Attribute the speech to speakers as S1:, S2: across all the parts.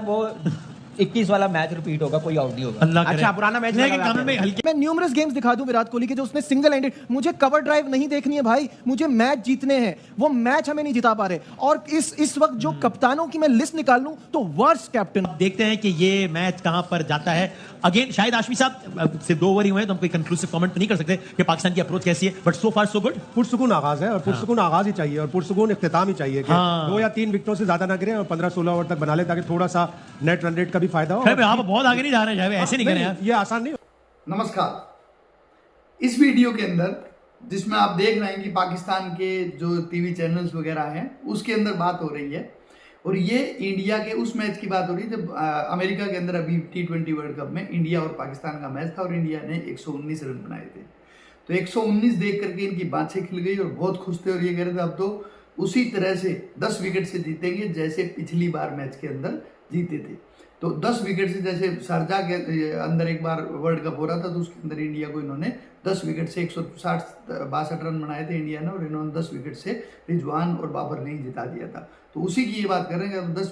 S1: वो 21 वाला match repeat होगा, कोई आउट नहीं होगा।
S2: अल्लाह करे।
S3: अच्छा पुराना मैच
S2: मैं
S4: न्यूमरस गेम्स दिखा दूं विराट कोहली के जो उसने सिंगल हैंडेड, मुझे कवर ड्राइव नहीं देखनी है भाई, मुझे मैच जीतने हैं। वो मैच हमें नहीं जिता पा रहे। और इस वक्त जो कप्तानों की मैं लिस्ट निकाल लूं तो वर्स्ट कैप्टन।
S2: देखते हैं कि ये मैच कहां पर जाता है। अगेन शायद आशमी साहब सिर्फ 2 ओवर ही हुए हैं तो हम कोई कंक्लूसिव कमेंट नहीं कर सकते कि पाकिस्तान की अप्रोच कैसी है, but so far so good.
S5: पुरसुकून आगाज है और पुरसुकून आगाज ही चाहिए और पुरसुकून इख्तिताम ही चाहिए कि 2 या 3 विकेटों से ज्यादा ना गिरे और 15-16 ओवर तक बना ले ताकि थोड़ा सा नेट रन रेट का भी फायदा हो।
S2: आप बहुत आगे नहीं जा रहे हैं, ऐसे नहीं करें यार,
S5: ये आसान नहीं।
S6: नमस्कार। इस वीडियो के अंदर जिसमें आप देख रहे हैं कि पाकिस्तान के जो टीवी चैनल्स वगैरह हैं उसके अंदर बात हो रही है और ये इंडिया के उस मैच की बात हो रही है जब अमेरिका के अंदर अभी T20 वर्ल्ड कप में इंडिया और पाकिस्तान का मैच था और इंडिया ने 119 रन बनाए थे। तो 119 देख करके इनकी बाँछें खिल गई और बहुत खुश थे और ये कह रहे थे अब तो उसी तरह से 10 विकेट से जीतेंगे जैसे पिछली बार मैच के अंदर जीते थे। तो 10 विकेट से जैसे शारजाह के अंदर एक बार वर्ल्ड कप हो रहा था तो उसके अंदर इंडिया को इन्होंने 10 विकेट से 162 रन बनाए थे इंडिया ने और इन्होंने 10 विकेट से रिजवान और बाबर ने ही जिता दिया था। तो उसी की ये बात कर रहे हैं कि 10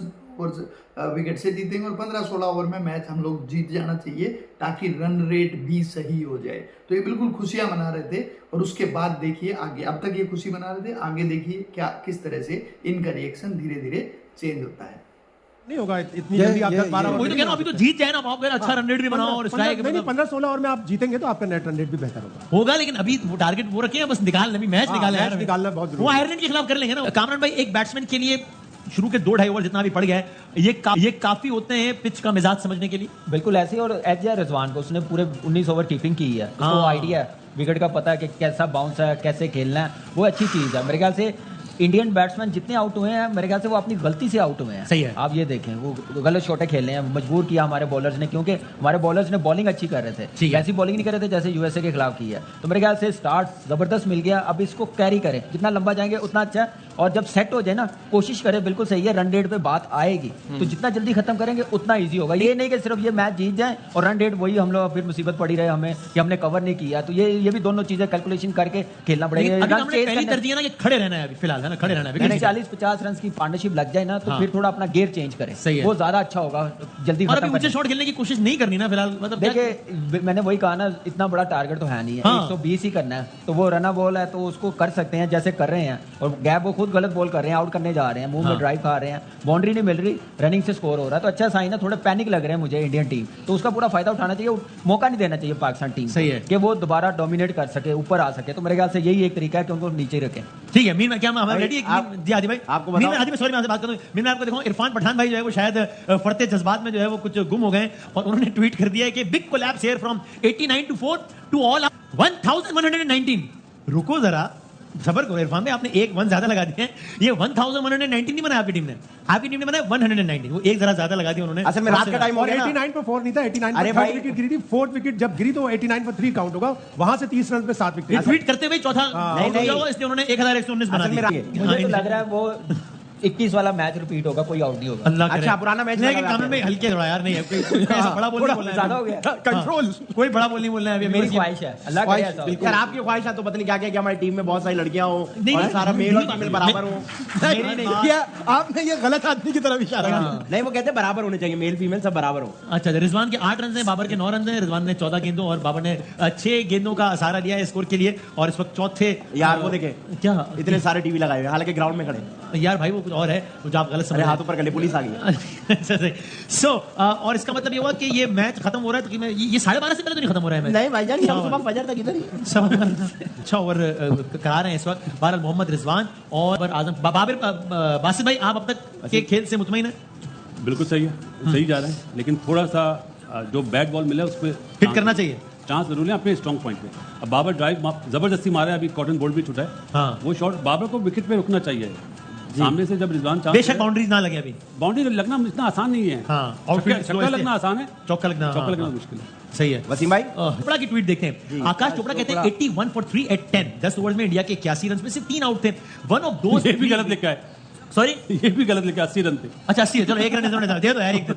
S6: विकेट से जीतेंगे और 15-16 ओवर में मैच हम लोग जीत जाना चाहिए ताकि रन रेट भी सही हो जाए। तो ये बिल्कुल खुशियां मना रहे थे और उसके बाद देखिए आगे, अब तक ये खुशी मना रहे थे, आगे देखिए क्या किस तरह से इनका रिएक्शन धीरे धीरे चेंज होता है।
S5: नहीं होगा इतनी जल्दी आप 10-12
S2: वही तो कह रहा हूं, अभी तो जीत जाए ना आप, अच्छा रन रेट भी बनाओ और स्ट्राइक
S5: 15-16 ओवर में आप जीतेंगे तो आपका नेट रन रेट भी बेहतर होगा।
S2: लेकिन अभी वो टारगेट वो रखे हैं, बस निकालना भी मैच निकालना है,
S5: निकालना बहुत जरूरी
S2: है। वो आयरलैंड के खिलाफ कर लेंगे ना। कामरान भाई, एक बैट्समैन के लिए शुरू के 2-2.5 ओवर जितना भी पड़ गया है ये काफी होते हैं पिच का मिजाज समझने के लिए।
S1: बिल्कुल ऐसे ही। और एच आर रिजवान को उसने पूरे 19 ओवर कीपिंग की है, उसको आइडिया है विकेट का, पता है कि कैसा बाउंस है, कैसे खेलना है, वो अच्छी चीज है। मेरे ख्याल से इंडियन बैट्समैन जितने आउट हुए हैं मेरे ख्याल से वो अपनी गलती से आउट हुए हैं।
S2: सही है।
S1: आप ये देखें वो गलत शॉटें खेल रहे हैं, मजबूर किया हमारे बॉलर्स ने, क्योंकि हमारे बॉलर्स ने बॉलिंग अच्छी कर रहे थे, ऐसी बॉलिंग नहीं कर रहे थे जैसे यूएसए के खिलाफ की है। तो मेरे ख्याल से स्टार्ट जबरदस्त मिल गया, अब इसको कैरी करें, जितना लंबा जाएंगे उतना अच्छा है। और जब सेट हो जाए ना, कोशिश करें, बिल्कुल सही है, रन रेट पे बात आएगी तो जितना जल्दी खत्म करेंगे उतना ईजी होगा। ये नहीं कि सिर्फ ये मैच जीत जाए और रन रेट वही हम लोग फिर मुसीबत पड़ी रहे हमें कि हमने कवर नहीं किया। तो ये भी दोनों चीजें कैलकुलेशन करके खेलना पड़ेगा।
S2: तरजीह ना कि खड़े रहना है अभी फिलहाल, है ना, खड़े रहना है।
S1: 40-50 रन की पार्टनरशिप लग जाए ना तो फिर थोड़ा अपना गियर चेंज करें,
S2: सही है,
S1: वो ज्यादा अच्छा होगा। जल्दी
S2: और अभी ऊंचे शॉट खेलने की कोशिश नहीं करनी ना फिलहाल। मतलब
S1: देखिए मैंने वही कहा ना, इतना बड़ा टारगेट तो है नहीं है, 120 ही करना है। तो वो रना बॉल है तो उसको कर सकते हैं जैसे कर रहे हैं, और गैप वो खुद गलत बॉल कर रहे हैं, आउट करने जा रहे हैं, मुंह में ड्राइव खा रहे हैं, बाउंड्री नहीं मिल रही, रनिंग से स्कोर हो रहा है। तो अच्छा साइन है। थोड़े पैनिक लग रहे हैं मुझे इंडियन टीम, तो उसका पूरा फायदा उठाना चाहिए, मौका नहीं देना चाहिए पाकिस्तान टीम,
S2: सही है,
S1: कि वो दोबारा डोमिनेट कर सके, ऊपर आ सके। तो मेरे ख्याल से यही एक तरीका है कि उनको नीचे रखें।
S2: ठीक है मीन में क्या हमारे रेडी जी आदि भाई
S3: आपको
S2: मीन में, आदि में सॉरी मैं आपसे बात करूं, मीन में आपको देखो इरफान पठान भाई जो है वो शायद फड़ते जज्बात में जो है वो कुछ गुम हो गए और उन्होंने ट्वीट कर दिया है कि big collapse here from 89 to 4 to all 1119। रुको जरा, सबर करो इरफान भाई, आपने एक 1 ज्यादा लगा दिए हैं। ये 1119 नहीं बनाया आपकी टीम ने, आपकी टीम ने बनाया 119, वो एक जरा ज्यादा लगा दिया उन्होंने।
S3: असल में रात का टाइम हो गया ना,
S5: 89 पर 4 नहीं था, 89 पर 3 विकेट गिरी थी। 4th विकेट जब गिरी तो 89 पर 3 काउंट होगा, वहां से 30 रन पे 7 विकेट।
S2: ट्वीट करते हुए चौथा नहीं होगा, इसलिए उन्होंने 1119 बना दिया।
S1: मुझे तो लग रहा है वो 21 वाला मैच रिपीट होगा, कोई आउट नहीं होगा।
S2: अल्लाह करे।
S3: अच्छा पुराना मैच
S2: कामरान भाई हल्के थोड़ा यार, नहीं है कोई ऐसा बड़ा बोल नहीं बोलना है,
S1: ज्यादा हो गया
S2: कंट्रोल, कोई बड़ा बोल नहीं बोलना है अभी।
S1: मेरी ख्वाहिश है, अल्लाह करे ऐसा हो।
S3: यार आपकी ख्वाहिश है तो पता नहीं क्या क्या कि हमारी टीम में बहुत सारी लड़कियां हो और सारा मेल और फीमेल बराबर हो।
S5: आपने ये गलत आदमी की तरफ इशारा किया।
S3: नहीं, वो कहते हैं बराबर होने चाहिए, मेल फीमेल सब बराबर हो।
S2: अच्छा, रिजवान के 8 रन हैं, बाबर के 9 रन हैं। रिजवान ने 14 गेंदों और बाबर ने 6 गेंदों का सहारा लिया है स्कोर के लिए, और इस वक्त चौथे।
S3: यार वो देखे
S2: क्या
S3: इतने सारे टीवी लगाए हुए, हालांकि ग्राउंड में खड़े
S2: यार भाई, वो कुछ और है, जो आप गलत समझ रहे हैं।
S3: हाथों पर गले पुलिस आ गई।
S2: सो और इसका मतलब ये हुआ कि ये मैच खत्म हो रहा है, तो ये 12:30 से पहले तो नहीं खत्म हो रहा है मैच।
S3: नहीं भाईजान, हम सुबह फजर तक इधर ही।
S2: अच्छा ओवर करा रहे हैं इस वक्त बहरहाल मोहम्मद रिजवान और आजम बाबर। बासित भाई, आप अब तक के खेल से मुतमईन है?
S7: बिल्कुल सही है, सही जा रहे हैं, लेकिन थोड़ा सा जो बैट बॉल मिला उस पर
S2: हिट करना चाहिए,
S7: चांस जरूर है अपने स्ट्रॉन्ग पॉइंट पे। अब बाबर ड्राइव जबरदस्ती मारा है, अभी कॉटन बोल्ट भी छूटा है।
S2: हाँ,
S7: वो शॉट बाबर को विकेट पे रुकना चाहिए। सामने से जब रिजवान
S2: बेशक बाउंड्रीज ना लगे, अभी
S7: बाउंड्री लगना इतना आसान नहीं है।
S2: हाँ,
S7: छक्का लगना आसान है,
S2: चौका लगना
S7: मुश्किल है।
S2: सही है।
S3: वसीम भाई
S2: चोपड़ा की ट्वीट देखते हैं। आकाश चोपड़ा कहते हैं 81 for 3 at 10 10 ओवर्स में इंडिया के 81 रन में सिर्फ 3 आउट थे। वन ऑफ दोस्त
S7: भी गलत लिखा है,
S2: सॉरी
S7: ये भी गलत लिखा, 80 रन थे।
S2: अच्छा 80 है, चलो एक रन दे दो यार एक।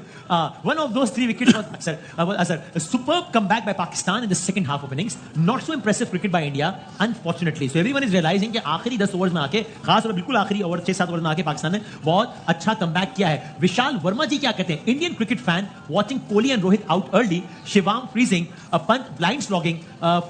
S2: One of those 3 wickets was sir superb comeback by Pakistan in the second half of innings, not so impressive cricket by India unfortunately. So everyone is realising कि आखिरी 10 ओवर्स में आके, खास और बिल्कुल आखिरी ओवर 6-7 ओवर में आके पाकिस्तान ने बहुत अच्छा कमबैक किया है। विशाल वर्मा जी क्या कहते हैं, Indian cricket fan watching Kohli and Rohit out early, Shivang freezing, Pant blind slogging,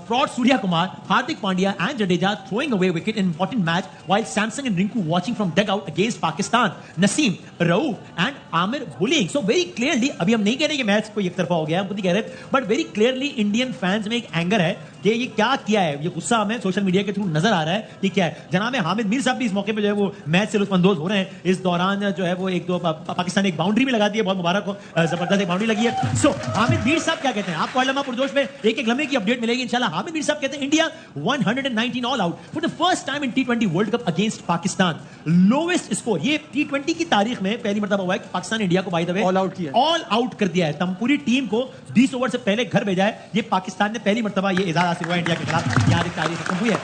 S2: fraud Surya Kumar, Hardik Pandya and Jadeja throwing away wicket in important match, while Samson and Rinku watching from dugout against Pakistan, Naseem, Rauf and Amir bullying. So very clearly, अभी हम नहीं कह रहे कि match कोई एक तरफा हो गया, हम खुद ही कह रहे हैं, but very clearly Indian fans में एक एंगर है कि ये क्या किया है, ये गुस्सा हमें सोशल मीडिया के थ्रू नजर आ रहा है कि क्या है। जनाब हामिद मीर साहब भी इस मौके पे जो है वो मैच से लुत्फानंदोज हो रहे हैं। इस दौरान जो है वो एक दो पाकिस्तान एक बाउंड्री भी लगा दी है, बहुत मुबारक हो, जबरदस्त एक बाउंड्री लगी है। सो हामिद मीर साहब क्या कहते हैं, आपको अलमा पुरजोश में एक लम्हे की अपडेट मिलेगी इंशाल्लाह। हामिद मीर साहब कहते हैं India 119 all out for the first time in T20 world cup against Pakistan, lowest score. ये T20 की तारीख में पहली मर्तबा हुआ है कि पाकिस्तान इंडिया को by the way all out कर दिया है। तम पूरी टीम को 20 ओवर से पहले घर भेजा है। ये पाकिस्तान ने पहली मर्तबा ये एजाज हासिल हुआ इंडिया के खिलाफ, यहाँ एक तारीख खत्म हुई है।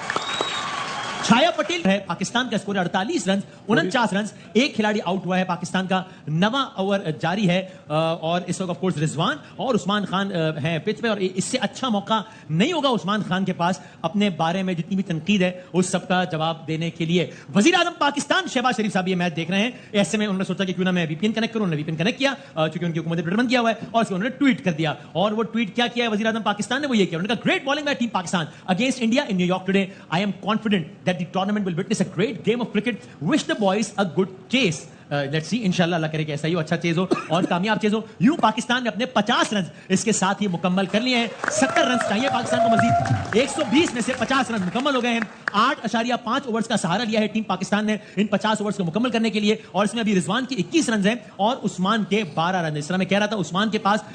S2: छाया पटेल है पाकिस्तान का स्कोर 48 रन, 49 रन। एक खिलाड़ी आउट हुआ है, पाकिस्तान का 9वां ओवर जारी है और इस वक्त ऑफ कोर्स रिजवान और उस्मान खान हैं पिच पे, और इससे अच्छा मौका नहीं होगा उस्मान खान के पास अपने बारे में जितनी भी तनकीद है उस सब का जवाब देने के लिए। वजीर आजम पाकिस्तान शहबाज शरीफ साहब ये मैच देख रहे हैं, ऐसे में उन्होंने सोचा कि क्यों ना मैं VPN कनेक्ट करूं। उन्होंने VPN कनेक्ट किया क्योंकि उनकी हुकूमत ने बंद किया हुआ है, और उसको उन्होंने ट्वीट कर दिया। और वो ट्वीट क्या किया है वजीर आजम पाकिस्तान ने, वो ये किया, उन्होंने कहा great bowling bye team Pakistan against India in New York today, I am confident that the tournament will witness a great game of cricket, wish the boys a good chase. Let's see, इंशाल्लाह अल्लाह करे कि ऐसा ही हो, अच्छा चेज हो और कामयाब chase हो। यूं पाकिस्तान ने अपने 50 रन इसके साथ ही मुकम्मल कर लिए हैं। 70 रन चाहिए पाकिस्तान को मजीद, 120 में से 50 रन मुकम्मल हो गए हैं। 8.5 ओवर्स का सहारा लिया है टीम पाकिस्तान ने इन 50 ओवर्स को मुकम्मल करने के लिए, और इसमें अभी रिजवान के 21 रन हैं और उस्मान के 12 रन। इस तरह मैं कह रहा था उस्मान के पास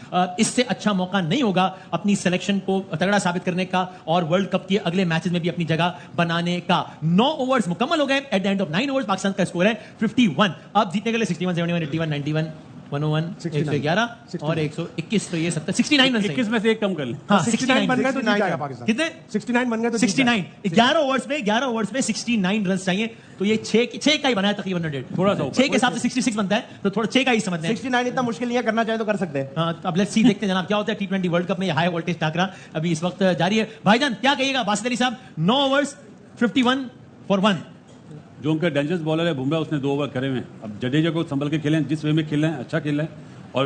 S2: इससे अच्छा मौका नहीं होगा अपनी सिलेक्शन को तगड़ा साबित करने का और वर्ल्ड कप के अगले मैचेस में भी अपनी जगह बनाने का। 9 ओवर्स मुकम्मल हो गए। At the end of 9 overs Pakistan का स्कोर है 51। अब जीतने के लिए 61, 71, 81, 91, 101, 111 और 121, तो ये 69 रन।
S7: 21 में से एक कम कर ले।
S2: हाँ,
S5: 69 बन गए तो जीत जाएगा पाकिस्तान।
S2: कितने?
S5: 69 बन गए तो
S2: 69। 11 ओवर्स में 69 रन चाहिए, तो ये 6 का ही बना है तकरीबन 100,
S7: थोड़ा सा
S2: 6 के हिसाब से 66 बनता है, तो थोड़ा 6 का ही समझते हैं।
S3: 69 इतना मुश्किल नहीं है, करना चाहे तो कर सकते हैं।
S2: हाँ, अब लेट्स सी, देखते हैं जनाब क्या होता है T20 वर्ल्ड कप में। ये हाई वोल्टेज टाकरा अभी इस वक्त जारी है। भाईजान क्या कहिएगा बासित अली साहब? 9 ओवर्स 51 फॉर 1।
S7: जो उनका डेंजरस बॉलर है बुमराह, उसने 2 ओवर करे हुए हैं। अब जडेजा को संभल के खेलें, जिस वे में खेल रहे हैं अच्छा खेल रहे हैं, और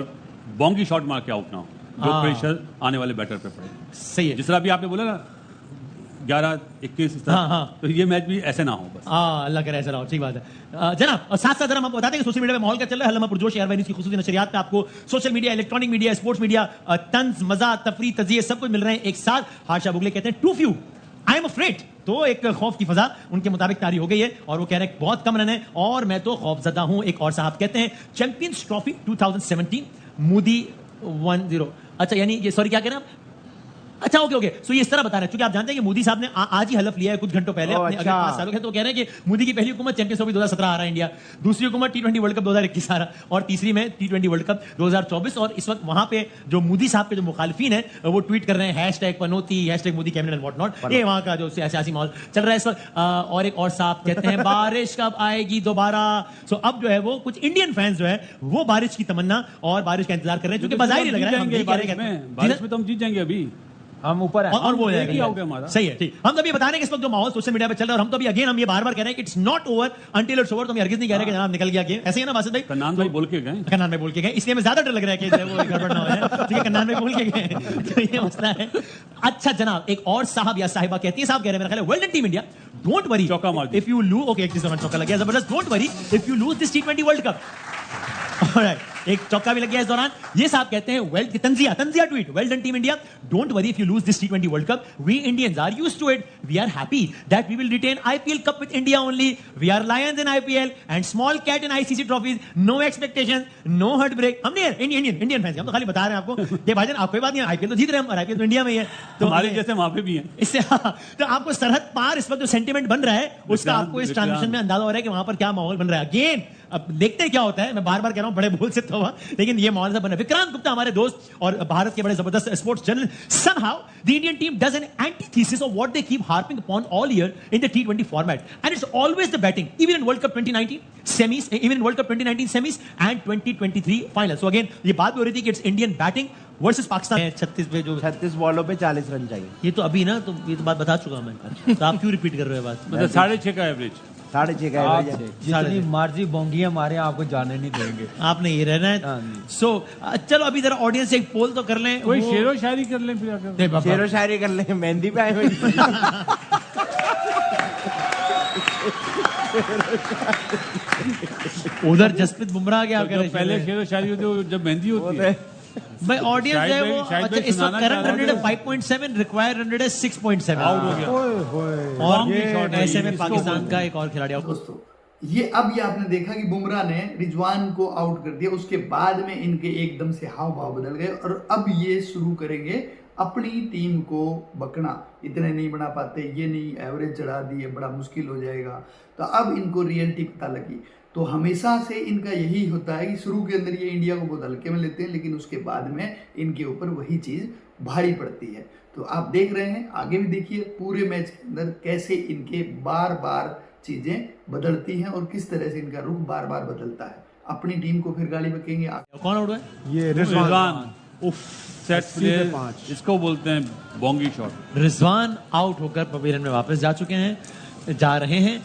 S7: बॉन्गी शॉट मार के आउट ना हो, जो प्रेशर आने वाले बैटर पे पड़े।
S2: सही है,
S7: जिस तरह अभी आपने बोला ना 11-21 इस तरह,
S2: हाँ।
S7: तो ये मैच भी ऐसे ना हो बस।
S2: अल्लाह करे ऐसा रहो, ठीक बात है जनाब। और साथ साथ हम आपको बताते हैं कि सोशल मीडिया में माहौल क्या चल रहा है। हल्मा पुरजोश एयरवाइज की खुसूसी नशरियात पे आपको social media, electronic media, sports media, तंज, मजा, तफरी, तजिए सब कुछ मिल रहे हैं एक साथ। हाशा बुगले कहते हैं too few, I am afraid, तो एक खौफ की फजा उनके मुताबिक तारी हो गई है, और वो कह रहे हैं बहुत कम रन है और मैं तो खौफजदा हूं। एक और साहब कहते हैं चैंपियंस ट्रॉफी 2017 मोदी 10। अच्छा, यानी ये सॉरी क्या कह रहे हैं आप? अच्छा, ओके। सो ये इस तरह बता रहे हैं, क्योंकि आप जानते हैं कि मोदी साहब ने आज ही हलफ लिया है कुछ घंटों पहले अपने अगले 5 सालों के, तो कह रहे हैं कि मोदी की पहली हुकूमत चैंपियंस ट्रॉफी 2017 आ रहा है इंडिया, दूसरी हुकूमत T20 वर्ल्ड कप 2021 आ रहा, और तीसरी में T20 वर्ल्ड कप 2024। और इस वक्त वहां पे जो मोदी साहब के जो मुखालिफिन है वो ट्वीट कर रहे हैं #पनौती, #मोदी कैबिनेट व्हाट नॉट। ये वहां का जो सियासी माहौल चल रहा है इस वक्त। और एक और साहब कहते हैं बारिश कब आएगी दोबारा। सो अब जो है वो कुछ इंडियन फैंस जो है वो बारिश की तमन्ना और बारिश का इंतजार कर रहे हैं, क्योंकि बाजार ही लग रहा है
S7: बारिश में तो हम जीत जाएंगे। अभी
S1: हम ऊपर हैं
S2: और वो
S7: एक ही आउट है हमारा।
S2: सही है, ठीक। हम तो अभी बता रहे हैं कि इस वक्त जो माहौल सोशल मीडिया पे चल रहा है, और हम तो अभी अगेन हम ये बार-बार कह रहे हैं कि it's not over until it's over. तो हम हरगिज़ नहीं कह रहे कि जनाब निकल गया गेम, ऐसे ही ना बासित भाई?
S7: कन्नान भाई बोल के गए,
S2: कन्नान भाई बोल के गए, इसलिए हमें ज्यादा डर लग रहा है कि वो गड़बड़ ना हो जाए, ठीक है? कन्नान भाई बोल के गए, तो ये मसला है। अच्छा जनाब, एक और साहब या साहिबा कहती है, साहब कह रहे हैं मेरा ख्याल है, well done team India, don't worry
S7: चौका मार दिया
S2: इफ यू लूज। ओके, एक चीज में चौका लग गया जबरदस्त, don't worry if you lose this T20 world cup. Alright, एक चौका भी लग गया इस दौरान। ये साहब कहते हैं वेल, तंजिया tweet, well done team India, don't worry if you lose this T20 world cup, we Indians are used to it, we are happy that we will retain IPL cup with India only, we are lions in IPL and small cat in ICC trophies, no expectations, no heartbreak. हम नहीं Indian fans, हम तो खाली बता रहे हैं आपको कि भाईजान आप कोई बात नहीं, IPL तो जीत रहे हैं, और IPL तो इंडिया में ही है, तो
S7: हमारे जैसे वहां पे भी हैं।
S2: इससे तो आपको सरहद पार इस वक्त जो सेंटिमेंट बन रहा है उसका आपको इस ट्रांजिशन में अंदाजा हो रहा है कि वहां पर क्या माहौल बन रहा है। अगेन अब देखते हैं क्या होता है। मैं बार बार कह रहा हूं बड़े बोल सकता हुआ, लेकिन ये माहौल बना। विक्रांत गुप्ता हमारे दोस्त और भारत के बड़े जबरदस्त sports journal. somehow the Indian team does an antithesis of what they keep harping upon all year in the T20 format, and it's always the batting, even in World Cup 2019 semis, even in World Cup 2019 semis and 2023 final. So again ये बात भी हो रही थी कि it's Indian batting versus Pakistan. 36 पे जो
S3: 36 बॉलों पे 40 रन चाहिए।
S2: ये तो अभी ना, तो ये तो बात बता चुका मैं, तो आप क्यों रिपीट कर रहे हो बात?
S7: मतलब 6.5 का एवरेज,
S3: 6.5 का
S1: आप
S3: एवरेज है।
S1: जितनी मर्जी बोंगियां मारे आपको जाने नहीं देंगे।
S2: आपने ये रहना है। सो चलो अभी जरा ऑडियंस से एक पोल तो कर लें।
S7: कोई शेरो शायरी कर लें फिर आकर।
S3: शेरो शायरी कर ले, मेहंदी पे आए हुए।
S2: उधर जसप्रीत बुमराह क्या कर रहे हैं?
S7: पहले शेरो शायरी होती है जब मेहंदी होती है।
S2: भाई ऑडियंस है वो। अच्छा, इस वक्त करंट रन रेट है 5.7, रिक्वायर्ड रन रेट है 6.7।
S7: आउट हो गया।
S2: और ऐसे में पाकिस्तान का एक और खिलाड़ी आउट।
S6: दोस्तों ये आपने देखा कि बुमराह ने रिजवान को आउट कर दिया, उसके बाद में इनके एकदम से हाव भाव बदल गए और अब ये शुरू करेंगे अपनी टीम को बकना। इतने नहीं बना पाते, ये नहीं, एवरेज चढ़ा दिए, बड़ा मुश्किल हो जाएगा। तो अब इनको रियलिटी पता लगी। तो हमेशा से इनका यही होता है कि शुरू के अंदर ये इंडिया को बहुत हल्के में लेते हैं, लेकिन उसके बाद में इनके ऊपर वही चीज़ भारी पड़ती है। तो आप देख रहे हैं, आगे भी देखिए पूरे मैच के अंदर कैसे इनके बार बार चीज़ें बदलती हैं और किस तरह से इनका रुख बार बार बदलता है। अपनी टीम को फिर गाली बकेंगे।
S2: कौन आउट है?
S5: ये
S7: रिजवान। सेट प्लेयर, इसको बोलते हैं बोंगी शॉट।
S2: रिजवान आउट होकर पवेलियन में वापस जा रहे हैं,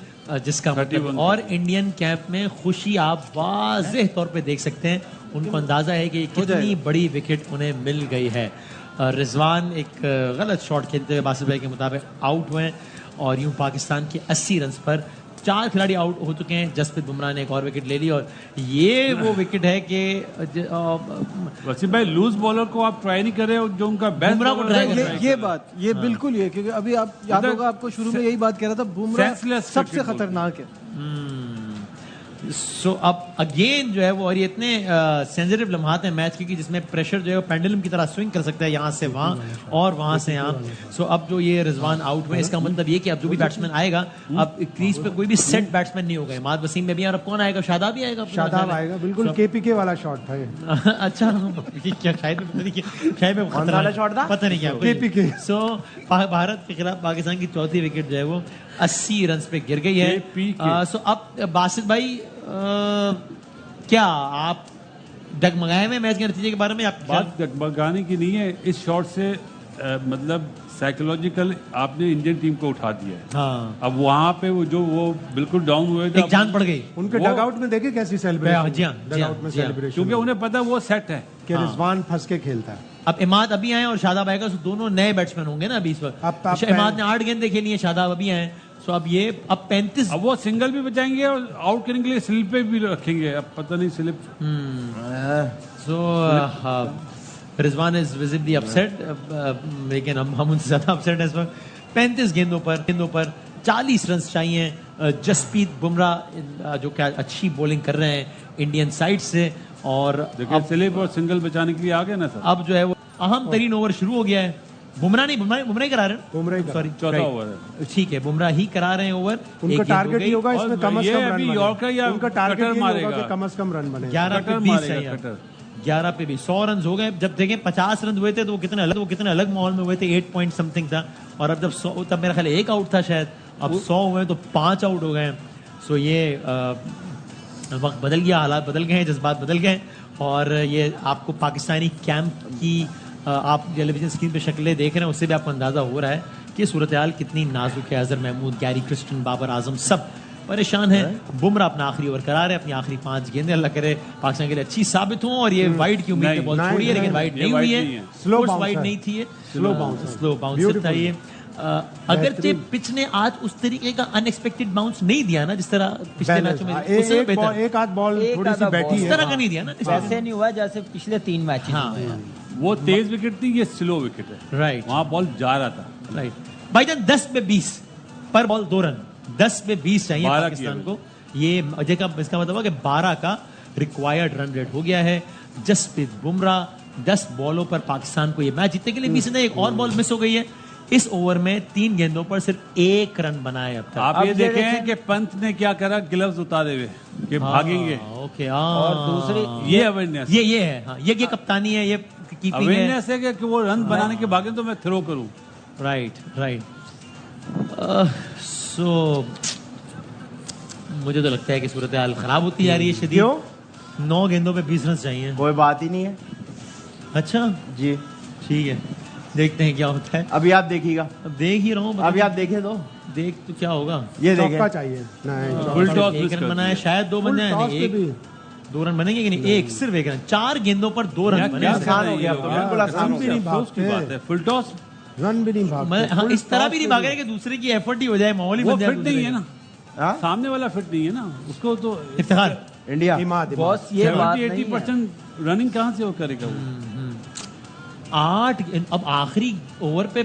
S2: जिसका मतलब और इंडियन कैंप में खुशी आप वाज़ेह तौर पे देख सकते हैं। उनको अंदाजा है कि कितनी बड़ी विकेट उन्हें मिल गई है। रिजवान एक गलत शॉट खेलते हुए बासित भाई के मुताबिक आउट हुए और यूं पाकिस्तान के 80 रन पर 4 खिलाड़ी आउट हो चुके हैं। जसप्रीत बुमराह ने एक और विकेट ले ली और ये वो विकेट है कि
S7: वसीम भाई लूज बॉलर को आप ट्राई नहीं कर रहे हो, जो उनका बेस्ट
S2: बुमराह को ट्राई कर रहे हैं।
S4: ये बात ये बिल्कुल ये, क्योंकि अभी आप याद होगा, आपको शुरू में यही बात कह रहा था, बुमराह सबसे खतरनाक है।
S2: सो अब अगेन जो है वो, और ये इतने सेंसिटिव लम्हात हैं मैच की जिसमें प्रेशर जो है वो पेंडुलम की तरह स्विंग कर सकता है, यहाँ से वहाँ और वहाँ से यहाँ। सो अब जो ये रिजवान आउट हुए, इसका मतलब ये कि अब जो भी बैट्समैन आएगा, अब क्रीज पे कोई भी सेट बैट्समैन नहीं होगा। इमाद वसीम में भी, और अब कौन आएगा? शादाब ही आएगा।
S5: शादाब आएगा, बिल्कुल केपीके वाला शॉट था ये।
S2: अच्छा, क्या शायद
S3: वाला शॉट था,
S2: पता नहीं क्या
S5: केपीके।
S2: सो भारत के खिलाफ पाकिस्तान की चौथी विकेट जो है वो 80 रन पे गिर गई है। सो अब बासित भाई, क्या आप डगमगाए हुए मैच के नतीजे के बारे में? आप
S7: बात डगमगाने की नहीं है, इस शॉट से मतलब साइकोलॉजिकल आपने इंडियन टीम को उठा दिया है।
S2: हाँ।
S7: अब वहाँ पे वो बिल्कुल डाउन हुए थे,
S2: एक जान पड़ गई
S5: उनके डगआउट में देखे कैसी सेलिब्रेशन,
S2: जी हाँ,
S5: डगआउट में सेलिब्रेशन,
S7: क्योंकि उन्हें पता है वो सेट है
S5: कि रिजवान फंस के खेलता है।
S2: अब इमाद अभी आए और शादाब आएगा, तो दोनों नए बैट्समैन होंगे ना अभी इस वक्त। इमाद ने 8 गेंदें खेली हैं, शादाब अभी आए, सो अब ये 35।
S7: अब वो सिंगल भी बचाएंगे और आउट करने के लिए स्लिप पे भी रखेंगे, अब पता नहीं slip.
S2: So Rizwan is visibly upset, लेकिन हम उनसे ज्यादा अपसेट है इस वक्त। 35 गेंदों पर 40 रन चाहिए। जसप्रीत बुमराह जो क्या अच्छी बॉलिंग कर रहे हैं इंडियन साइड से, और
S7: देखिए स्लिप और सिंगल बचाने के लिए आ गए ना सर।
S2: अब जो है वो अहम तरीन ओवर शुरू हो गया है। बुमराह ही करा रहे हैं, सॉरी
S7: चौथा ओवर है,
S2: ठीक है, बुमराह ही करा रहे हैं ओवर।
S5: उनका टारगेट ही होगा इसमें कम से कम रन
S7: बने। यॉर्कर या
S5: उनका टारगेट
S7: कटर मारेगा,
S5: कम से कम रन बने।
S2: 11 पे 20 चाहिए, 11 पे भी 100 रन हो गए। जब देखें 50 रन हुए थे तो वो कितने अलग माहौल में हुए थे, 8 पॉइंट समथिंग था। और अब जब 100, तब मेरा ख्याल 1 आउट था शायद, अब 100 हुए तो 5 आउट हो गए। सो ये वक्त बदल गया, हालात बदल गए हैं, जज्बात बदल गए। और ये आपको पाकिस्तानी कैंप की आप टेलीविजन स्क्रीन पे शक्लें देख रहे हैं, उससे भी आपको अंदाज़ा हो रहा है कि सूरत हाल कितनी नाजुक है। अजहर महमूद, गैरी क्रिस्टन, बाबर आजम सब परेशान है। बुमराह अपना आखिरी ओवर करा रहे हैं, अपनी आखिरी 5 गेंदें, अल्लाह करे पाकिस्तान के लिए अच्छी साबित हों। और ये वाइड की उम्मीद पे बॉल छोड़ी है, लेकिन वाइड नहीं हुई है,
S5: स्लो
S2: वाइड नहीं थी, ये स्लो बाउंस था ये। अगर पिच ने आज उस तरीके का अनएक्सपेक्टेड बाउंस नहीं दिया ना, जिस तरह पिछले मैचों में
S5: एक आध बॉल थोड़ी सी बैठी है,
S2: इस तरह का नहीं दिया ना,
S1: वैसे नहीं हुआ जैसे पिछले 3 मैच।
S7: वो तेज विकेट थी, ये स्लो विकेट है।
S2: राइट,
S7: वहां बॉल जा रहा था।
S2: राइट भाईजान, 10 पे 20 पर बॉल 2 रन, 10 पे 20 चाहिए पाकिस्तान को। ये इसका मतलब कि 12 का रिक्वायर्ड रन रेट हो गया है। जसप्रीत बुमराह 10 बॉलों पर पाकिस्तान को ये मैच जीतने के लिए 20 एक और बॉल मिस हो गई है। इस ओवर में 3 गेंदों पर सिर्फ 1 रन बनाए अब तक।
S7: आप ये
S1: अब ये
S7: देखें
S1: देखें
S7: कि पंत ने क्या करा, ग्लव्स उतारे हुए कि भागेंगे।
S2: ओके
S1: और दूसरी
S7: ये अवेयरनेस,
S2: ये है, हाँ, ये कप्तानी है, ये कीपिंग है।
S7: अवेयरनेस है कि वो रन बनाने के भागे तो मैं थ्रो करूं।
S2: राइट। सो मुझे तो लगता है कि सूरत हाल खराब होती जा रही है शदीद।
S3: क्यों?
S2: 9 गेंदों पे 20 रन चाहिए।
S3: कोई बात ही नहीं है
S2: अच्छा
S3: जी।
S2: ठीक है, देखते हैं क्या होता है।
S3: अभी आप देखिएगा,
S2: अब देख ही रहा हूँ,
S3: अभी आप देखे तो
S2: देख तो क्या होगा।
S3: ये
S5: चौका
S3: देखें,
S5: चाहिए नहीं,
S7: फुल टॉस
S2: 1 रन बनाया, शायद 2 बन जाए।
S5: टॉस पे भी
S2: 2 रन बनेंगे कि नहीं? एक, सिर्फ 1 रन। 4 गेंदों पर 2 रन बने।
S3: आसान हो गया, तो बिल्कुल आसान हो
S5: भी
S3: गया।
S5: नहीं
S7: टॉस की बात है, फुल टॉस
S5: रन भी नहीं भागते।
S2: हाँ,
S5: फुल
S2: इस तरह
S5: टॉस
S2: भी नहीं
S5: पे
S2: भागे कि दूसरे की एफर्ट ही हो जाए, माहौल ही
S7: वो
S2: बन जाए।
S7: फिट नहीं है ना,
S3: हाँ?
S7: सामने वाला फिट नहीं है ना, उसको तो
S2: इफ्तिखार
S3: इंडिया
S5: इमाद
S1: बॉस ये बात नहीं है।
S7: 70-80% रनिंग कहाँ से वो करेगा वो?
S2: 8, अब आखिरी ओवर पे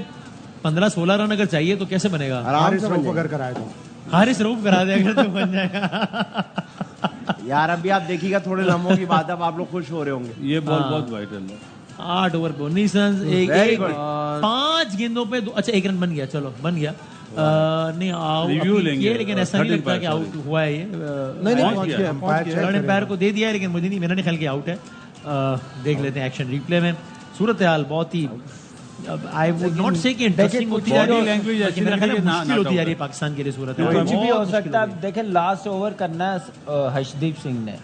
S2: 15-16 रन अगर चाहिए तो कैसे बनेगा?
S3: आराम
S5: हारिस
S3: से बन
S5: रऊफ
S3: जाएगा।
S5: अगर कराए तो
S2: हारिस रऊफ करा दे अगर तो बन जाएगा।
S3: यार अभी आप देखिएगा, थोड़े लम्हों की बात है, अब आप लोग खुश हो रहे होंगे।
S7: ये बॉल बहुत वाइटल है।
S2: 8 ओवर पे 19 रन,
S3: Very good.
S2: 5 गेंदों पे अच्छा 1 रन बन गया, चलो बन गया। नहीं आउट
S7: Review लेंगे,
S2: लेकिन ऐसा नहीं
S7: 13
S2: लगता कि
S7: पर,
S2: आउट हुआ है ये।
S4: नहीं
S7: पहुंच
S4: पहुंच
S7: गया,
S4: गया पहुंच गया
S2: थर्ड एम्पायर को दे दिया है, लेकिन मुझे नहीं, मेरा नहीं ख्याल कि आउट है। देख लेते हैं एक्शन रिप्ले में। सूरत हाल बहुत ही, आई वुड नॉट से कि इंटरेस्टिंग होती जा रही
S7: body
S2: है,
S7: language
S2: बल्कि
S7: ऐसी
S2: मेरा
S7: लग
S2: ख्याल
S7: रही
S2: है
S7: है ना,
S2: मुश्किल
S7: not
S2: होती जा
S7: out
S2: रही है
S7: है।
S2: पाकिस्तान के लिए सूरत
S1: कुछ
S2: हाल।
S1: भी हो
S2: बहुत
S1: सकता है।
S2: मुश्किल
S1: देखें लास्ट ओवर करना है हर्षदीप सिंह ने,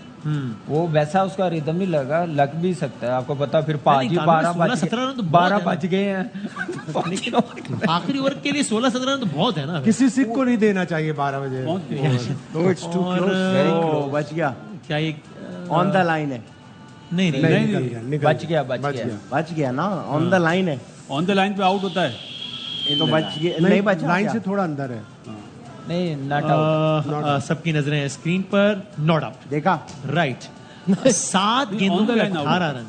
S1: वो वैसा उसका रिदम नहीं लगा, लग भी सकता है, आपको पता। फिर
S2: नहीं,
S1: 12
S2: 16-17 रन तो बहुत
S1: 12
S2: है ना।
S1: बज गए हैं।
S2: लेकिन आखिरी ओवर के लिए 16-17 रन तो बहुत है ना।
S5: किसी सिख को नहीं देना चाहिए 12 बजे।
S7: पहुंच गया।
S3: तो इट्स टू
S2: और,
S3: क्लोज, बच गया,
S2: क्या ये
S3: ऑन द लाइन है।
S2: नहीं
S5: नहीं,
S2: नहीं
S5: निकल गया, निकल
S1: बच गया
S3: बच गया ना, ऑन द लाइन है
S7: ऑन द लाइन पे आउट होता है।
S3: तो बच गया, नहीं बचा
S5: लाइन
S3: क्या?
S5: से थोड़ा अंदर है।
S1: नहीं नॉट आउट।
S2: सबकी नजरें स्क्रीन पर, नॉट आउट,
S3: देखा
S2: राइट। 7 गेंदों
S7: on the
S2: पे
S7: line out.
S2: 18 run,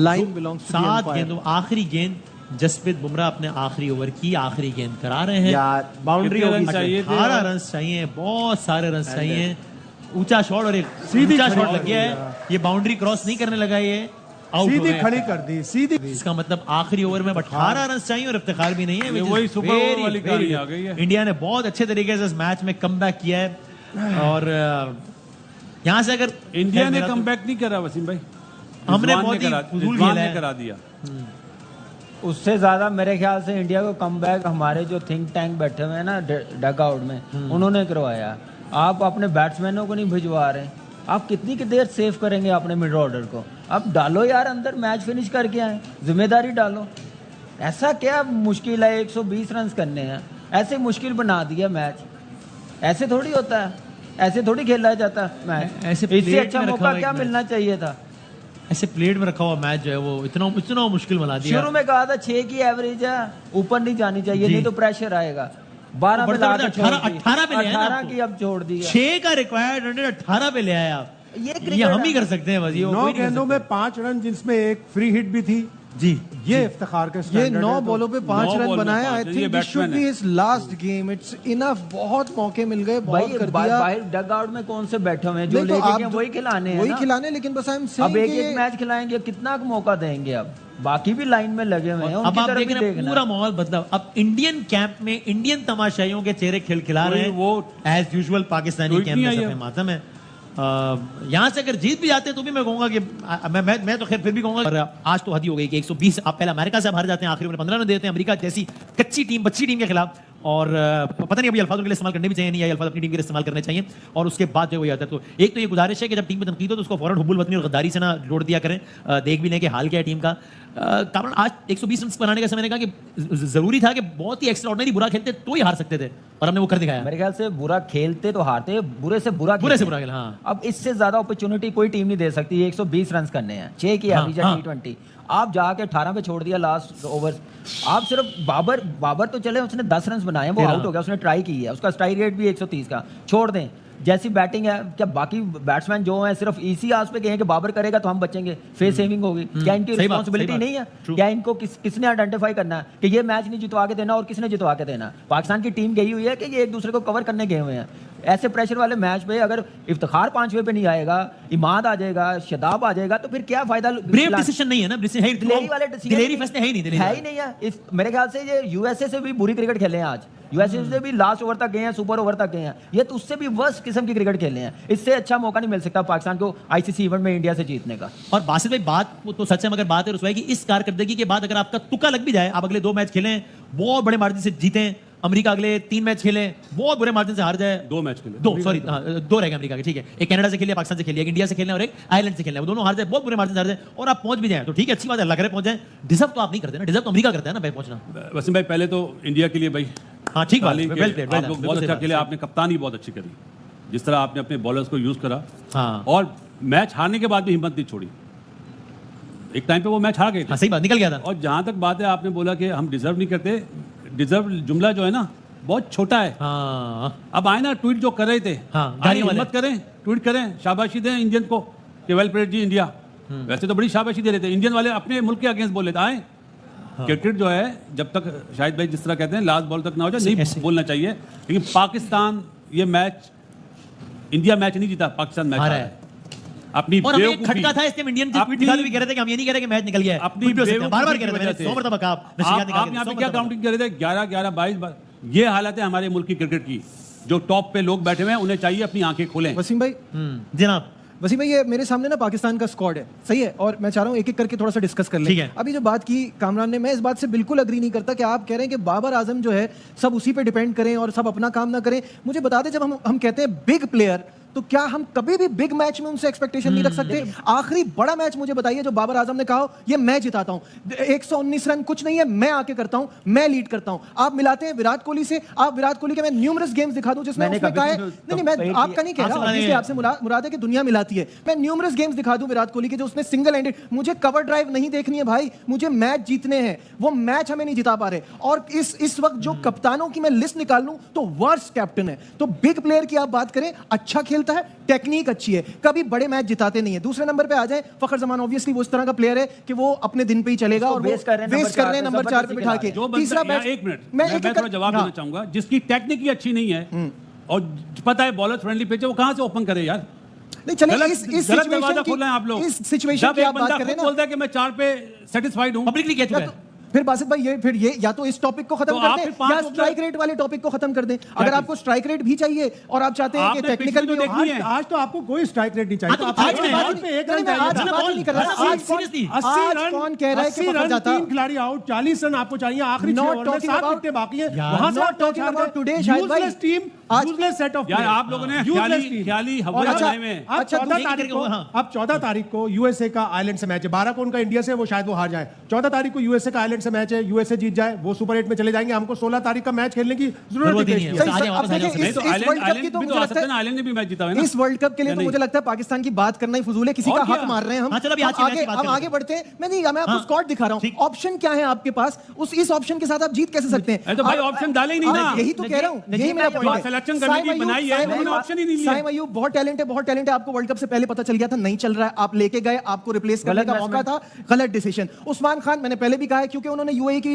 S4: line belongs to
S2: 7 गेंदों। आखिरी गेंद जसप्रीत बुमराह अपने आखिरी ओवर की आखिरी गेंद करा रहे हैं।
S3: यार बाउंड्री
S7: कितने
S3: होगी
S7: रन चाहिए थे?
S2: 18 रन चाहिए, बहुत सारे रन चाहिए। ऊंचा शॉट और एक
S5: सीधी
S2: ऊंचा
S5: खड़ी
S2: शॉट लग गया है, ये बाउंड्री क्रॉस नहीं करने लगा, ये आउट हो
S5: सीधी
S2: गया।
S5: खड़ी कर दी, सीधी।
S2: इसका मतलब आखिरी ओवर में 18 रन चाहिए और इफ्तिखार भी नहीं है।
S7: ये
S2: which is
S7: वही सुपर ओवर
S2: very,
S7: वाली
S2: very
S7: कहानी
S2: good.
S7: आ गई है।
S2: इंडिया ने बहुत अच्छे तरीके से इस मैच में कमबैक किया है और यहाँ से अगर
S7: इंडिया ने
S2: मेरा तो-
S7: कमबैक नहीं करा वसीम भाई,
S2: हमने
S7: रिजवान
S2: बहुत
S7: ने
S2: ही
S7: करा-
S2: फजूल
S7: रिजवान
S2: खेला
S7: ने
S2: है।
S7: करा दिया।
S1: उससे ज्यादा मेरे ख्याल से इंडिया को कमबैक हमारे जो थिंक टैंक बैठे हुए हैं ना डग आउट में, उन्होंने करवाया। आप अपने बैट्समैनों को नहीं भिजवा रहे, आप कितनी की देर सेव करेंगे अपने मिड ऑर्डर को? अब डालो यार अंदर, मैच फिनिश करके आए, जिम्मेदारी डालो। ऐसा क्या मुश्किल है? 120 रन करने हैं, ऐसे मुश्किल बना दिया मैच। ऐसे थोड़ी होता है, ऐसे थोड़ी खेला जाता है मैच।
S2: ऐसे
S1: इससे
S2: प्लेट
S1: अच्छा
S2: में रखा
S1: मौका
S2: हुआ
S1: क्या
S2: एक
S1: मिलना चाहिए था?
S2: ऐसे प्लेट में रखा हुआ मैच जो है वो इतना मुश्किल बना दिया।
S1: शुरू में कहा था 6 की एवरेज है, ऊपर नहीं जानी चाहिए,
S2: जी।
S1: नहीं तो प्रेशर आएगा। 12 पे
S2: बढ़ते
S1: ला
S2: बढ़ते
S1: के छोड़
S2: 18
S1: दी।
S2: 18 पे ले आए ना
S1: 18
S2: आपको।
S1: की अब छोड़ दी है।
S2: 6 का रिक्वायर्ड रन 18 पे ले आए आप।
S1: ये
S2: ये
S1: क्रिकेट
S2: हम ही
S1: है।
S2: कर सकते हैं बस, ये
S5: 9
S2: कोई नहीं कर
S5: गेंदों
S2: सकता।
S5: में 5 रन, जिसमें एक फ्री हिट भी थी।
S2: जी
S5: ये इफ्तिखार के
S4: ये
S5: स्टैंडर्ड
S4: 9
S5: है तो-
S4: बॉलों पे 5
S7: 9
S4: रन
S7: बॉल में
S4: बनाए।
S7: 5
S4: आई
S7: ये
S4: think this should
S7: batsman
S4: be
S7: है।
S4: His last game. It's enough, बहुत मौके मिल गए,
S1: भाई
S4: बहुत कर
S1: बा-
S4: दिया।
S1: बाहर डग आउट में कौन से बैठे हुए हैं? जो
S4: नहीं तो
S1: लेके
S4: आप
S1: गए वही खिलाने हैं
S4: वही
S1: ना।
S4: खिलाने, लेकिन बस आई एम
S1: अब
S4: सेइंग
S1: एक एक मैच खिलाएंगे, कितना मौका देंगे? अब बाकी भी लाइन में लगे हुए हैं,
S2: अब
S1: उनकी
S2: आप
S1: तरफ
S2: देख
S1: भी
S2: रहे हैं
S1: देखना।
S2: पूरा माहौल बदला। अब इंडियन कैंप में इंडियन तमाशाइयों के चेहरे खिलखिला रहे हैं,
S7: वो
S2: as usual Pakistani
S7: tweet
S2: camp
S7: नहीं
S2: में
S7: आई
S2: सफे
S7: है।
S2: मातम है। यहाँ से अगर जीत भी जाते हैं तो भी मैं कहूंगा कि मैं तो खैर फिर भी कहूंगा, और आज तो हद ही हो गई कि 120 आप पहले अमेरिका से हार जाते हैं, आखिरी में 15 रन देते हैं अमेरिका जैसी कच्ची टीम, बच्ची टीम के खिलाफ। और पता नहीं अभी अल्फाज उनके लिए इस्तेमाल करने भी चाहिए नहीं, या अल्फाज अपनी टीम के लिए इस्तेमाल करने चाहिए। और उसके बाद जो वही आता है, तो एक तो ये गुजारिश है कि जब टीम में तनकीद हो तो उसको फौरन हुब्बुल वतनी और गद्दारी से ना जोड़ दिया करें। देख भी लें कि हाल क्या है टीम का। कारण आज 120 रन बनाने का समय ने कहा कि जरूरी था कि बहुत ही एक्स्ट्रा ऑर्डिनरी बुरा खेलते तो ही हार सकते थे, और हमने वो कर दिखाया।
S1: मेरे ख्याल से बुरा खेलते तो हारते, बुरे से बुरा
S2: बुरे से
S1: खेलते।
S2: बुरा खेला, हाँ।
S1: अब इससे ज्यादा अपॉर्चुनिटी कोई टीम नहीं दे सकती। 120 रन करने हैं, 6 की
S2: हाँ,
S1: एवरेज है
S2: हाँ।
S1: T20। आप जाके 18 पे छोड़ दिया लास्ट ओवर। आप सिर्फ बाबर तो चले, उसने 10 रन बनाए हैं, वो
S2: 13
S1: आउट हो गया, उसने ट्राई की है, उसका स्ट्राइक रेट भी 130 का। छोड़ दें, जैसी बैटिंग है, क्या बाकी बैट्समैन जो हैं सिर्फ इसी आस पे कहें कि बाबर करेगा तो हम बचेंगे, फेस सेविंग होगी? क्या इनकी
S2: सही बात,
S1: रिस्पॉन्सिबिलिटी
S2: सही बात।
S1: नहीं है?
S2: True.
S1: क्या इनको किसने आइडेंटिफाई करना है कि ये मैच नहीं जितवा के देना और किसने जितवा के देना? पाकिस्तान की टीम गई हुई है कि ये एक दूसरे को कवर करने गए हुए हैं। ऐसे प्रेशर वाले मैच पे अगर इफ्तिखार 5वें पे नहीं आएगा, इमाद आ जाएगा, शदाब आ जाएगा, तो फिर क्या फायदा?
S2: ब्रेव डिसीजन नहीं है ना,
S1: दिलेरी वाले
S2: दिलेरी फैसले है ही नहीं,
S1: है ही नहीं है। इस मेरे ख्याल से ये यूएसए से भी बुरी क्रिकेट खेले हैं आज, यूएसए से भी लास्ट ओवर तक गए हैं, सुपर ओवर तक गए हैं, ये तो उससे भी वर्स्ट किस्म की क्रिकेट खेले हैं। इससे अच्छा मौका नहीं मिल सकता पाकिस्तान को आईसीसी इवेंट में इंडिया से जीतने का।
S2: और बासित भाई बात तो सच है, मगर बात है रुसवाई की, इस कारकर्दगी के बाद अगर आपका तुक्का लग भी जाए, आप अगले 2 मैच खेलें बहुत बड़े मार्जिन से जीतें, अमेरिका अगले 3 मैच खेले बहुत बुरे मार्जिन से हार जाए,
S7: 2 मैच खेले,
S2: 2 रह गए अमेरिका के, ठीक है, एक कनाडा से खेलिए, पाकिस्तान से खेलिए, एक इंडिया से खेलना और एक आयरलैंड से खेलना, वो दोनों हार जाए, बहुत बुरे मार्जिन से हार जाए और आप पहुंच भी जाए तो ठीक है, अच्छी बात है, लग रहे पहुंच जाए। डिजर्व तो आप नहीं करते ना, डिजर्व तो अमेरिका करता है ना भाई पहुंचना।
S7: वसीम भाई पहले तो इंडिया के लिए भाई
S2: हाँ ठीक बात,
S7: वेल प्लेड, आप लोग बहुत अच्छा खेले, आपने कप्तानी बहुत अच्छी करी, जिस तरह आपने अपने बॉलर्स को यूज करा,
S2: हाँ,
S7: और मैच हारने के बाद भी हिम्मत नहीं छोड़ी। एक टाइम पे वो मैच हार गए थे,
S2: हाँ सही बात, निकल गया था।
S7: और जहां तक बात है, आपने बोला कि हम डिजर्व नहीं करते, डिजर्व जुमला जो है ना बहुत छोटा है।
S2: हाँ,
S7: अब आए ना ट्वीट जो कर रहे थे,
S2: हाँ,
S7: आए हिम्मत करें, ट्वीट करें, शाबाशी दें इंडियन को कि वेल प्लेड जी इंडिया। वैसे तो बड़ी शाबाशी दे रहे थे, इंडियन वाले अपने मुल्क के अगेंस्ट बोल रहे थे। आए क्रिकेट जो है, जब तक शाहिद भाई जिस तरह कहते हैं लास्ट बॉल तक ना हो जाए, नहीं बोलना चाहिए, लेकिन पाकिस्तान ये मैच, इंडिया मैच नहीं जीता, पाकिस्तान मैच हारा है। अपनी
S2: और हमें खटका था, इसलिए इंडियन ट्वीट दिखा भी कह रहे थे कि हम ये नहीं कह रहे कि मैच निकल गया है,
S7: अपनी
S2: बार-बार कह रहे थे, 100 मरतबा कहा आप
S7: यहाँ पे क्या काउंटिंग कर रहे थे, 11-11, 22, ये हालत है हमारे मुल्क की क्रिकेट की। जो टॉप पे लोग बैठे हुए हैं, उन्हें चाहिए अपनी आंखें खोलें।
S4: वसीम भाई,
S2: जनाब
S4: वसीम भाई, ये मेरे सामने ना पाकिस्तान का स्क्वाड है, सही है, और मैं चाह रहा हूँ एक एक करके थोड़ा सा डिस्कस कर
S2: ठीक
S4: लें।
S2: है।
S4: अभी जो बात की कामरान ने, मैं इस बात से बिल्कुल अग्री नहीं करता कि आप कह रहे हैं कि बाबर आजम जो है सब उसी पे डिपेंड करें और सब अपना काम ना करें। मुझे बता दें, जब हम कहते हैं बिग प्लेयर, तो क्या हम कभी भी बिग मैच में उनसे एक्सपेक्टेशन नहीं रख सकते? आखिरी बड़ा मैच मुझे बताइए जो बाबर आजम ने कहा ये मैं जिताता हूं, 119 रन कुछ नहीं है, मैं आके करता हूं, मैं लीड करता हूं। आप मिलाते हैं विराट कोहली से, आप विराट कोहली के मैं न्यूमरस गेम्स दिखा दूं जिसमें उसने कहा है, नहीं मैं आपका नहीं कह रहा, ऑब्वियसली आपसे मुराद है कि दुनिया मिलाती है, मैं न्यूमरस गेम्स दिखा दूं विराट कोहली के जो उसने सिंगल हैंडेड, मुझे कवर ड्राइव नहीं देखनी है भाई, मुझे मैच जीतने हैं, वो मैच हमें नहीं जिता पा रहे। और इस वक्त जो कप्तानों की मैं लिस्ट निकाल लूं तो वर्स्ट कैप्टन है। तो बिग प्लेयर की आप बात करें, अच्छा खेलता है, टेक्निक अच्छी है, कभी बड़े मैच जिताते नहीं है। दूसरे नंबर पे आ जाए फखर जमान, ऑब्वियसली वो इस तरह का प्लेयर है कि वो अपने दिन पे ही चलेगा और वेस्ट कर रहे हैं नंबर 4 पे बिठा के।
S7: तीसरा बैट, एक मिनट मैं थोड़ा जवाब देना चाहूंगा, जिसकी टेक्निक ही अच्छी नहीं है और पता है बॉलर फ्रेंडली पिच है, वो कहां से ओपन करे यार?
S4: नहीं चले, इस सिचुएशन
S7: खोल रहे हैं आप लोग।
S4: इस सिचुएशन की आप बात कर रहे हैं ना,
S7: बोलता है कि मैं 4 पे सेटिस्फाइड हूं, पब्लिकली कह चुका है।
S4: फिर बासित भाई ये या तो इस टॉपिक को खत्म कर दें या स्ट्राइक रेट वाले टॉपिक को खत्म कर दें। अगर आपको स्ट्राइक रेट भी चाहिए और आप चाहते हैं कि टेक्निकल भी हो,
S5: आज तो आपको कोई स्ट्राइक रेट नहीं चाहिए, तो
S4: आज नहीं कर रहा, आज कौन कह रहा है कि पकड़ जाता?
S5: 3 खिलाड़ी आउट, 40 रन आपको चाहिए, आखिरी 6 ओवर में 7 विकेटें बाकी हैं, वहां से
S4: नॉट टॉकिंग अबाउट टुडे शायद भाई,
S5: useless team, useless set of
S7: यार आप लोगों ने ख्याली हवा बनाए में।
S5: अब 14 तारीख को यूएसए का आयरलैंड से मैच है, 12 को उनका इंडिया से, वो शायद वो हार जाए। 14 तारीख को यूएसए का आयरलैंड से मैच है, यूएसए जीत जाए, वो सुपर 8 में चले जाएंगे, हमको 16 तारीख का मैच खेलने की जरूरत नहीं है।
S4: इस वर्ल्ड कप के लिए तो मुझे लगता है पाकिस्तान की बात करना ही फजूल है, किसी का हक मार रहे हैं हम आगे बढ़ते हैं। मैं आपको स्क्वाड दिखा रहा हूं, ऑप्शन क्या है आपके पास, इस ऑप्शन के साथ आप जीत कैसे सकते हैं?
S7: तो भाई ऑप्शन डाले ही नहीं ना,
S4: यही तो कह रहा हूं, यही मेरा पॉइंट है।
S7: सिलेक्शन कमेटी बनाई है, उन्होंने ऑप्शन ही नहीं लिया।
S4: साइम अय्यूब बहुत टैलेंट है, आपको वर्ल्ड कप से पहले पता चल गया था नहीं चल रहा है, आप लेके गए, आपको रिप्लेस करने का मौका था, गलत डिसीजन। उस्मान खान, मैंने पहले भी कहा है, क्योंकि उन्होंने यूएई की